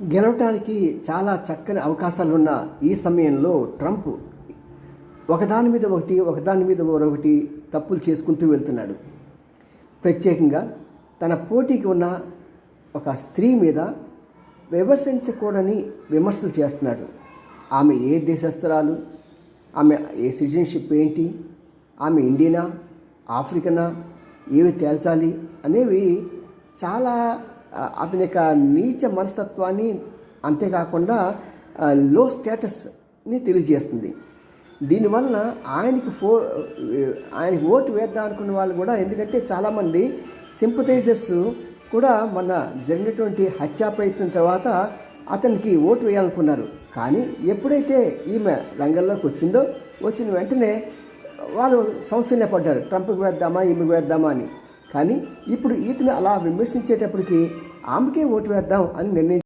గెలవటానికి చాలా చక్కని అవకాశాలున్న ఈ సమయంలో ట్రంప్ ఒకదాని మీద ఒకటి ఒకదాని మీద మరొకటి తప్పులు చేసుకుంటూ వెళ్తున్నాడు. ప్రత్యేకంగా తన పోటీకి ఉన్న ఒక స్త్రీ మీద విమర్శించకూడని విమర్శలు చేస్తున్నాడు. ఆమె ఏ దేశస్తురాలు, ఆమె ఏ సిటిజన్షిప్ ఏంటి, ఆమె ఇండియనా ఆఫ్రికనా, ఏవి తేల్చాలి అనేవి చాలా అతని యొక్క నీచ మనస్తత్వాన్ని, అంతేకాకుండా లో స్టేటస్ని తెలియజేస్తుంది. దీనివల్ల ఆయనకి ఓటు వేద్దాం అనుకున్న వాళ్ళు కూడా, ఎందుకంటే చాలామంది సింపథైజర్స్ కూడా మొన్న జరిగినటువంటి హత్యా ప్రయత్నం తర్వాత అతనికి ఓటు వేయాలనుకున్నారు. కానీ ఎప్పుడైతే ఈమె రంగంలోకి వచ్చిన వెంటనే వాళ్ళు సంశయపడ్డారు, ట్రంప్కి వేద్దామా ఈమెకు వేద్దామా అని. కానీ ఇప్పుడు ఈతను అలా విమర్శించేటప్పటికి ఆమెకే ఓటు వేద్దాం అని నిర్ణయించారు.